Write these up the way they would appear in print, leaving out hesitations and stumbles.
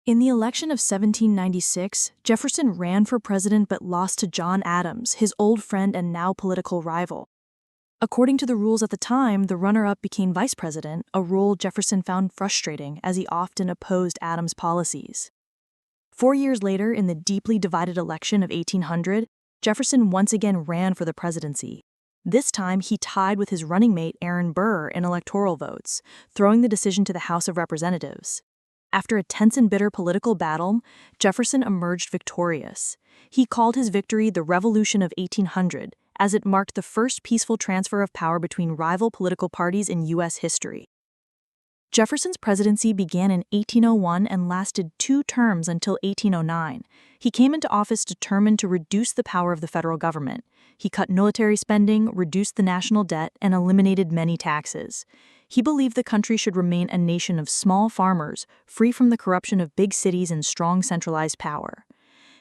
In the election of 1796, Jefferson ran for president but lost to John Adams, his old friend and now political rival. According to the rules at the time, the runner-up became vice president, a role Jefferson found frustrating as he often opposed Adams' policies. 4 years later, in the deeply divided election of 1800, Jefferson once again ran for the presidency. This time, he tied with his running mate Aaron Burr in electoral votes, throwing the decision to the House of Representatives. After a tense and bitter political battle, Jefferson emerged victorious. He called his victory the Revolution of 1800, as it marked the first peaceful transfer of power between rival political parties in U.S. history. Jefferson's presidency began in 1801 and lasted 2 terms until 1809. He came into office determined to reduce the power of the federal government. He cut military spending, reduced the national debt, and eliminated many taxes. He believed the country should remain a nation of small farmers, free from the corruption of big cities and strong centralized power.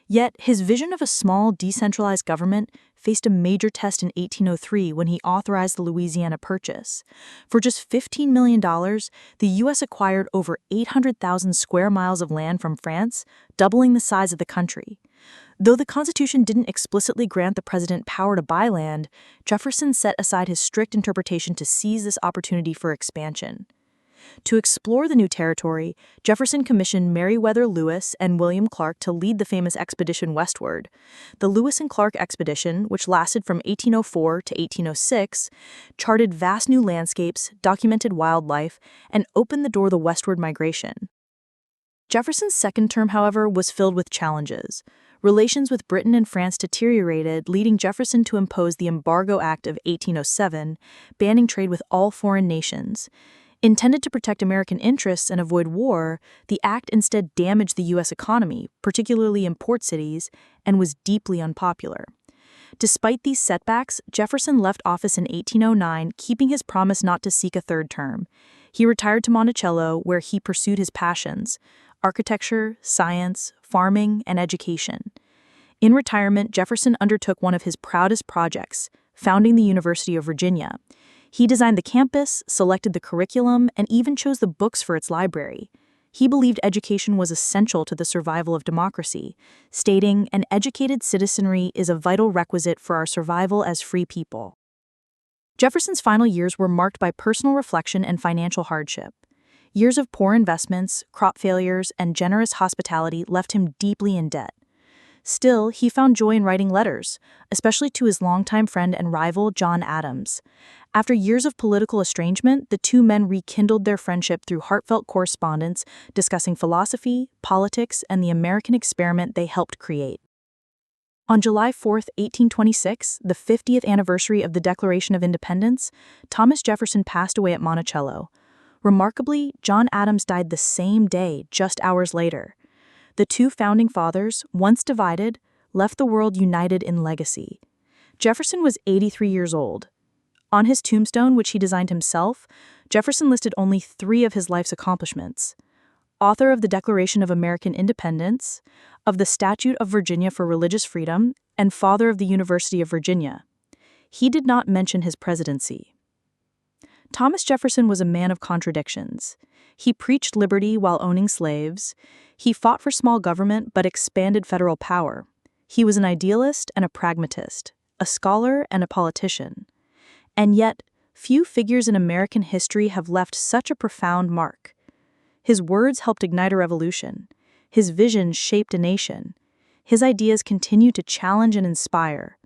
Yet, his vision of a small, decentralized government faced a major test in 1803 when he authorized the Louisiana Purchase. For just $15 million, the U.S. acquired over 800,000 square miles of land from France, doubling the size of the country. Though the Constitution didn't explicitly grant the president power to buy land, Jefferson set aside his strict interpretation to seize this opportunity for expansion. To explore the new territory, Jefferson commissioned Meriwether Lewis and William Clark to lead the famous expedition westward. The Lewis and Clark expedition, which lasted from 1804 to 1806, charted vast new landscapes, documented wildlife, and opened the door to westward migration. Jefferson's second term, however, was filled with challenges. Relations with Britain and France deteriorated, leading Jefferson to impose the Embargo Act of 1807, banning trade with all foreign nations. Intended to protect American interests and avoid war, the act instead damaged the U.S. economy, particularly in port cities, and was deeply unpopular. Despite these setbacks, Jefferson left office in 1809, keeping his promise not to seek a third term. He retired to Monticello, where he pursued his passions: architecture, science, farming, and education. In retirement, Jefferson undertook one of his proudest projects, founding the University of Virginia. He designed the campus, selected the curriculum, and even chose the books for its library. He believed education was essential to the survival of democracy, stating, "An educated citizenry is a vital requisite for our survival as free people." Jefferson's final years were marked by personal reflection and financial hardship. Years of poor investments, crop failures, and generous hospitality left him deeply in debt. Still, he found joy in writing letters, especially to his longtime friend and rival, John Adams. After years of political estrangement, the two men rekindled their friendship through heartfelt correspondence discussing philosophy, politics, and the American experiment they helped create. On July 4, 1826, the 50th anniversary of the Declaration of Independence, Thomas Jefferson passed away at Monticello. Remarkably, John Adams died the same day, just hours later. The two founding fathers, once divided, left the world united in legacy. Jefferson was 83 years old. On his tombstone, which he designed himself, Jefferson listed only 3 of his life's accomplishments: author of the Declaration of American Independence, of the Statute of Virginia for Religious Freedom, and father of the University of Virginia. He did not mention his presidency. Thomas Jefferson was a man of contradictions. He preached liberty while owning slaves. He fought for small government but expanded federal power. He was an idealist and a pragmatist, a scholar and a politician. And yet, few figures in American history have left such a profound mark. His words helped ignite a revolution. His vision shaped a nation. His ideas continue to challenge and inspire.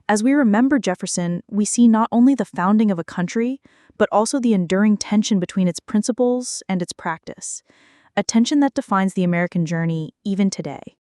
As we remember Jefferson, we see not only the founding of a country, but also the enduring tension between its principles and its practice, a tension that defines the American journey even today.